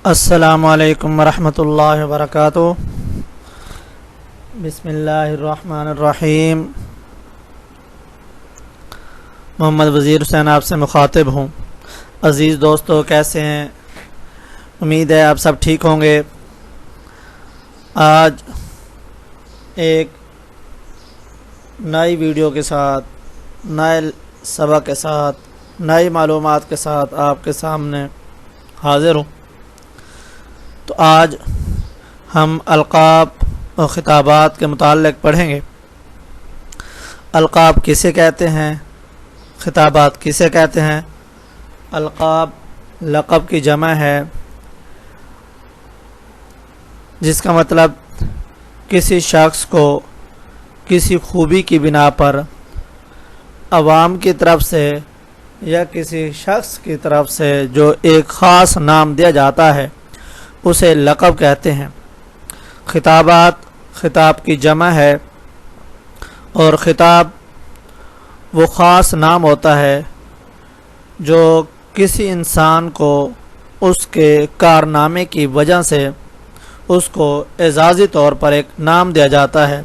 السلام علیکم ورحمۃ اللہ وبرکاتہ۔ بسم اللہ الرحمن الرحیم۔ محمد وزیر حسین آپ سے مخاطب ہوں۔ عزیز دوستو، کیسے ہیں؟ امید ہے آپ سب ٹھیک ہوں گے۔ آج ایک نئی ویڈیو کے ساتھ، نئے سبق کے ساتھ، نئی معلومات کے ساتھ آپ کے سامنے حاضر ہوں۔ تو آج ہم القاب اور خطابات کے متعلق پڑھیں گے۔ القاب کسے کہتے ہیں؟ خطابات کسے کہتے ہیں؟ القاب لقب کی جمع ہے، جس کا مطلب کسی شخص کو کسی خوبی کی بنا پر عوام کی طرف سے یا کسی شخص کی طرف سے جو ایک خاص نام دیا جاتا ہے اسے لقب کہتے ہیں۔ خطابات خطاب کی جمع ہے، اور خطاب وہ خاص نام ہوتا ہے جو کسی انسان کو اس کے کارنامے کی وجہ سے اس کو اعزازی طور پر ایک نام دیا جاتا ہے،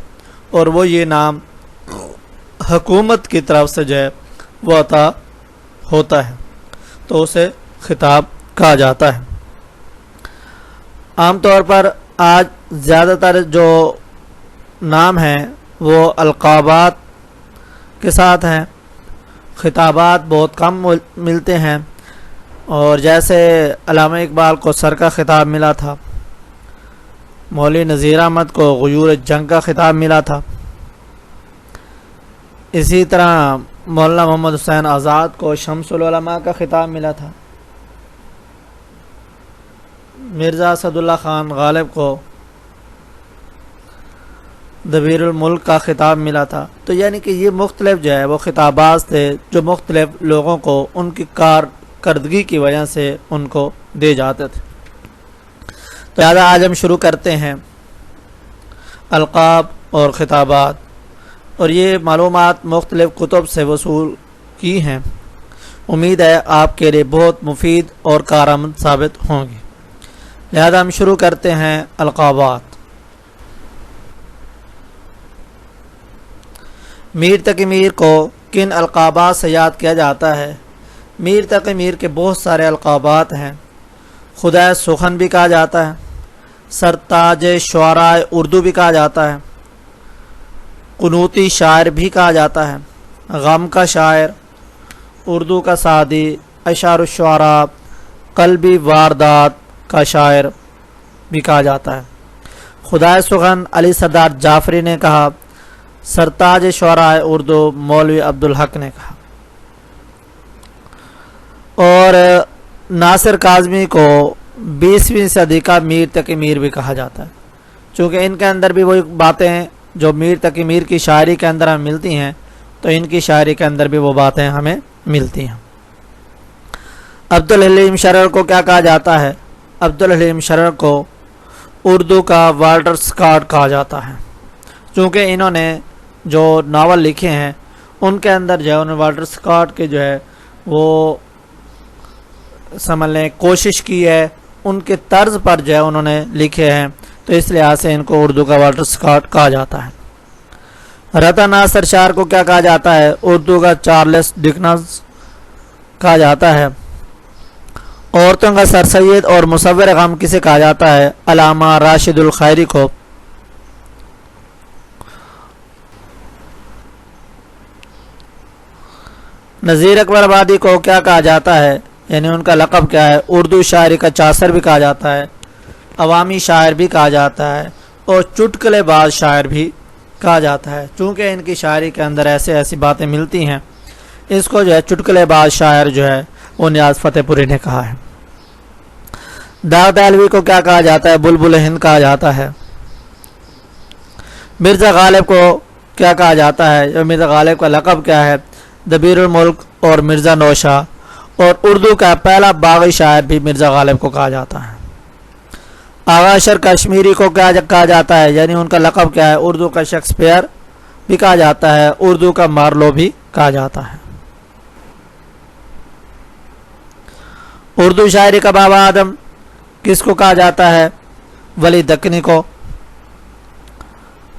اور وہ یہ نام حکومت کی طرف سے جو ہے وہ عطا ہوتا ہے، تو اسے خطاب کہا جاتا ہے۔ عام طور پر آج زیادہ تر جو نام ہیں وہ القابات کے ساتھ ہیں، خطابات بہت کم ملتے ہیں۔ اور جیسے علامہ اقبال کو سر کا خطاب ملا تھا، مولوی نذیر احمد کو غیور جنگ کا خطاب ملا تھا، اسی طرح مولانا محمد حسین آزاد کو شمس العلماء کا خطاب ملا تھا، مرزا اسد اللہ خان غالب کو دبیر الملک کا خطاب ملا تھا۔ تو یعنی کہ یہ مختلف جو ہے وہ خطابات تھے جو مختلف لوگوں کو ان کی کارکردگی کی وجہ سے ان کو دے جاتے تھے۔ تو لہٰذا آج ہم شروع کرتے ہیں القاب اور خطابات، اور یہ معلومات مختلف کتب سے وصول کی ہیں۔ امید ہے آپ کے لیے بہت مفید اور کارآمد ثابت ہوں گی۔ لہذا ہم شروع کرتے ہیں القابات۔ میر تقی میر کو کن القابات سے یاد کیا جاتا ہے؟ میر تقی میر کے بہت سارے القابات ہیں۔ خدائے سخن بھی کہا جاتا ہے، سرتاج شعراء اردو بھی کہا جاتا ہے، قنوتی شاعر بھی کہا جاتا ہے، غم کا شاعر، اردو کا سعدی، اشعار الشعراء، قلبی واردات کا شاعر بھی کہا جاتا ہے۔ خدائے سخن علی سردار جعفری نے کہا، سرتاج شعراء اردو مولوی عبدالحق نے کہا۔ اور ناصر کاظمی کو 20ویں صدی کا میر تقی میر بھی کہا جاتا ہے، چونکہ ان کے اندر بھی وہی باتیں ہیں جو میر تقی میر کی شاعری کے اندر ہمیں ملتی ہیں، تو ان کی شاعری کے اندر بھی وہ باتیں ہمیں ملتی ہیں۔ عبدالحلیم شرر کو کیا کہا جاتا ہے؟ عبدالحلیم شرر کو اردو کا والٹر اسکاٹ کہا جاتا ہے، چونکہ انہوں نے جو ناول لکھے ہیں ان کے اندر جو ہے انہوں نے والٹر اسکاٹ کے جو ہے وہ سمجھ لیں کوشش کی ہے، ان کے طرز پر جو ہے انہوں نے لکھے ہیں، تو اس لحاظ سے ان کو اردو کا والٹر اسکاٹ کہا جاتا ہے۔ رتا ناصر شار کو کیا کہا جاتا ہے؟ اردو کا چارلس ڈکنز کہا جاتا ہے۔ عورتوں کا سر سید اور مصور غم کسے کہا جاتا ہے؟ علامہ راشد الخیری کو۔ نذیر اکبر آبادی کو کیا کہا جاتا ہے؟ یعنی ان کا لقب کیا ہے؟ اردو شاعری کا چاثر بھی کہا جاتا ہے، عوامی شاعر بھی کہا جاتا ہے، اور چٹکلے باز شاعر بھی کہا جاتا ہے، چونکہ ان کی شاعری کے اندر ایسی باتیں ملتی ہیں۔ اس کو جو ہے چٹکلے باز شاعر جو ہے وہ نیاز فتح پوری نے کہا ہے۔ داغ دہلوی کو کیا کہا جاتا ہے؟ بلبل ہند کہا جاتا ہے۔ مرزا غالب کو کیا کہا جاتا ہے؟ مرزا غالب کا لقب کیا ہے؟ دبیر الملک اور مرزا نوشا، اور اردو کا پہلا باغی شاعر بھی مرزا غالب کو کہا جاتا ہے۔ آغا اشر کشمیری کو کیا کہا جاتا ہے؟ یعنی ان کا لقب کیا ہے؟ اردو کا شیکسپیئر بھی کہا جاتا ہے، اردو کا مارلو بھی کہا جاتا ہے۔ اردو شاعری کا بابا آدم کس کو کہا جاتا ہے؟ ولی دکنی کو۔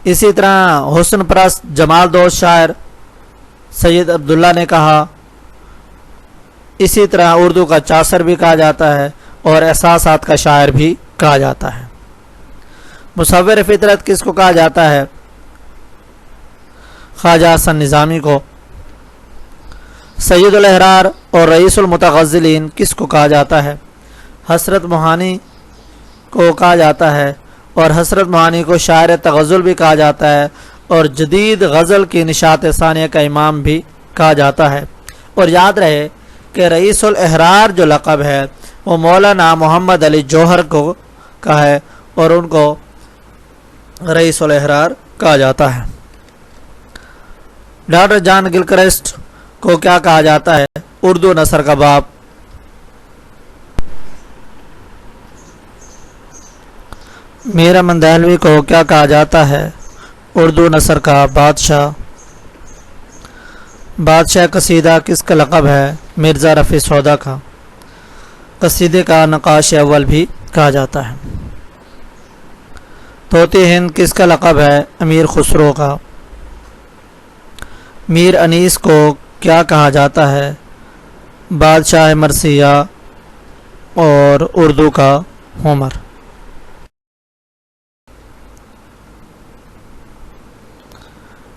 اسی طرح حسن پرست جمال دوست شاعر سید عبداللہ نے کہا۔ اسی طرح اردو کا چاصر بھی کہا جاتا ہے اور احساسات کا شاعر بھی کہا جاتا ہے۔ مصور فطرت کس کو کہا جاتا ہے؟ خواجہ حسن نظامی کو۔ سید الاحرار اور رئیس المتغزلین کس کو کہا جاتا ہے؟ حسرت موہانی کو کہا جاتا ہے، اور حسرت موہانی کو شاعر تغزل بھی کہا جاتا ہے اور جدید غزل کی نشاط ثانیہ کا امام بھی کہا جاتا ہے۔ اور یاد رہے کہ رئیس الاحرار جو لقب ہے وہ مولانا محمد علی جوہر کو کا ہے اور ان کو رئیس الاحرار کہا جاتا ہے۔ ڈاکٹر جان گلکرسٹ کو کیا کہا جاتا ہے؟ اردو نثر کا باپ۔ میر امن دہلوی کو کیا کہا جاتا ہے؟ اردو نثر کا بادشاہ۔ بادشاہ قصیدہ کس کا لقب ہے؟ مرزا رفیع سودا کا۔ قصیدے کا نقاش اول بھی کہا جاتا ہے۔ طوطی ہند کس کا لقب ہے؟ امیر خسرو کا۔ میر انیس کو کیا کہا جاتا ہے؟ بادشاہ مرثیہ اور اردو کا ہومر۔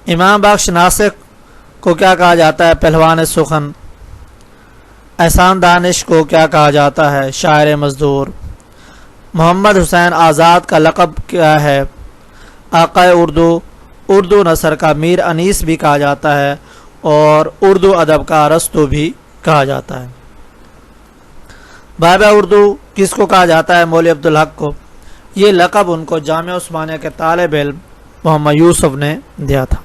امام بخش ناسک کو کیا کہا جاتا ہے؟ پہلوان سخن۔ احسان دانش کو کیا کہا جاتا ہے؟ شاعر مزدور۔ محمد حسین آزاد کا لقب کیا ہے؟ آقا اردو۔ اردو نثر کا میر انیس بھی کہا جاتا ہے اور اردو ادب کا ارسطو بھی کہا جاتا ہے۔ بابا اردو کس کو کہا جاتا ہے؟ مولوی عبدالحق کو۔ یہ لقب ان کو جامعہ عثمانیہ کے طالب علم محمد یوسف نے دیا تھا۔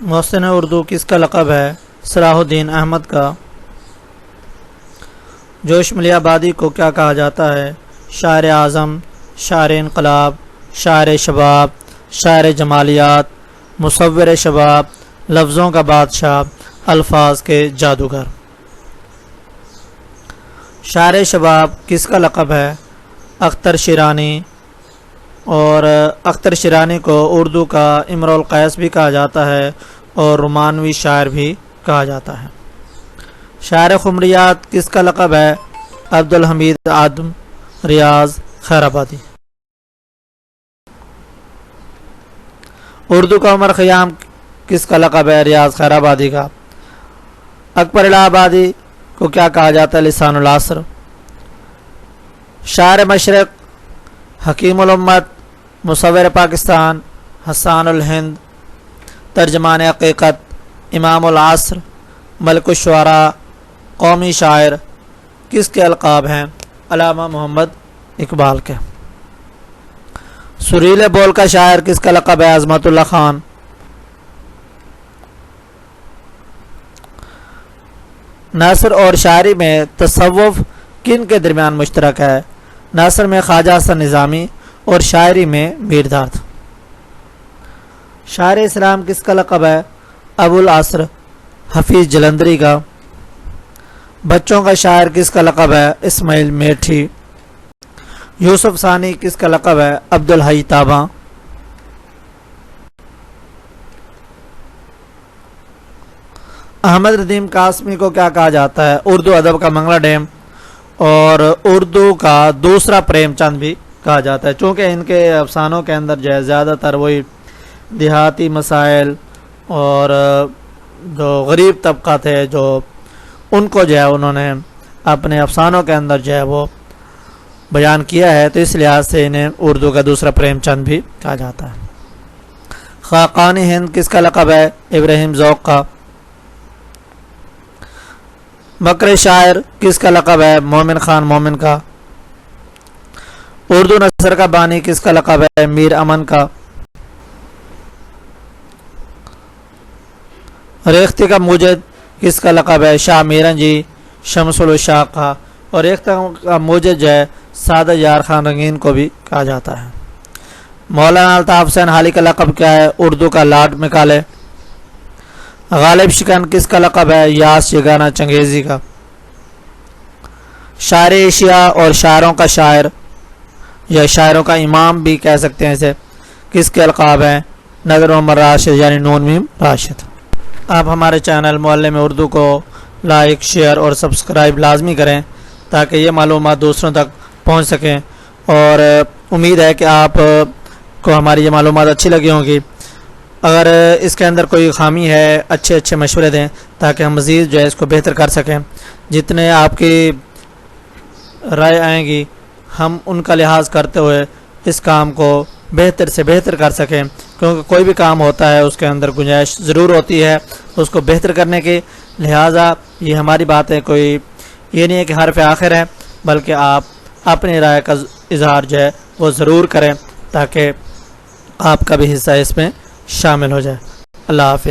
محسن اردو کس کا لقب ہے؟ صلاح الدین احمد کا۔ جوش ملیح آبادی کو کیا کہا جاتا ہے؟ شاعر اعظم، شاعر انقلاب، شاعر شباب، شاعر جمالیات، مصور شباب، لفظوں کا بادشاہ، الفاظ کے جادوگر۔ شاعر شباب کس کا لقب ہے؟ اختر شیرانی، اور اختر شیرانی کو اردو کا امرؤ القیس بھی کہا جاتا ہے اور رومانوی شاعر بھی کہا جاتا ہے۔ شاعر خمریات کس کا لقب ہے؟ عبدالحمید آدم ریاض خیر آبادی۔ اردو کا عمر خیام کس کا لقب ہے؟ ریاض خیر آبادی کا۔ اکبر الہ آبادی کو کیا کہا جاتا ہے؟ لسان العصر۔ شاعر مشرق حکیم الامت، مصور پاکستان، حسان الہند، ترجمان حقیقت، امام العصر، ملک الشعراء، قومی شاعر کس کے القاب ہیں؟ علامہ محمد اقبال کے۔ سریلے بول کا شاعر کس کا لقب ہے؟ عظمت اللہ خان۔ نثر اور شاعری میں تصوف کن کے درمیان مشترک ہے؟ نثر میں خواجہ حسن نظامی اور شاعری میں میر دارد۔ شاعر اسلام کس کا لقب ہے؟ ابو العصر حفیظ جلندری کا۔ بچوں کا شاعر کس کا لقب ہے؟ اسماعیل میٹھی۔ یوسف ثانی کس کا لقب ہے؟ عبدالحی تاباں۔ احمد ردیم قاسمی کو کیا کہا جاتا ہے؟ اردو ادب کا منگلہ ڈیم اور اردو کا دوسرا پریم چند بھی کہا جاتا ہے، چونکہ ان کے افسانوں کے اندر جو ہے زیادہ تر وہی دیہاتی مسائل اور جو غریب طبقہ تھے جو ان کو جو ہے انہوں نے اپنے افسانوں کے اندر جو ہے وہ بیان کیا ہے، تو اس لحاظ سے انہیں اردو کا دوسرا پریم چند بھی کہا جاتا ہے۔ خاقانی ہند کس کا لقب ہے؟ ابراہیم ذوق کا۔ مکر شاعر کس کا لقب ہے؟ مومن خان مومن کا۔ اردو نثر کا بانی کس کا لقب ہے؟ میر امن کا۔ ریختہ کا موجد کس کا لقب ہے؟ شاہ میرن جی شمس الشاق کا۔ اور ریختہ کا موجد جو ہے سعادت یار خان رنگین کو بھی کہا جاتا ہے۔ مولانا الطاف حسین حالی کا لقب کیا ہے؟ اردو کا لارڈ مکالے۔ غالب شکن کس کا لقب ہے؟ یاس یگانہ چنگیزی کا۔ شاعر ایشیا اور شاعروں کا شاعر یا شاعروں کا امام بھی کہہ سکتے ہیں اسے، کس کے القاب ہیں؟ نذر محمد راشد یعنی نون میم راشد۔ آپ ہمارے چینل معلم اردو کو لائک، شیئر اور سبسکرائب لازمی کریں تاکہ یہ معلومات دوسروں تک پہنچ سکیں، اور امید ہے کہ آپ کو ہماری یہ معلومات اچھی لگی ہوں گی۔ اگر اس کے اندر کوئی خامی ہے اچھے مشورے دیں تاکہ ہم مزید جو ہے اس کو بہتر کر سکیں۔ جتنے آپ کی رائے آئیں گی ہم ان کا لحاظ کرتے ہوئے اس کام کو بہتر سے بہتر کر سکیں، کیونکہ کوئی بھی کام ہوتا ہے اس کے اندر گنجائش ضرور ہوتی ہے اس کو بہتر کرنے کی۔ لہٰذا یہ ہماری بات ہے، کوئی یہ نہیں ہے کہ حرف آخر ہے، بلکہ آپ اپنی رائے کا اظہار جو ہے وہ ضرور کریں تاکہ آپ کا بھی حصہ اس میں شامل ہو جائے۔ اللہ حافظ۔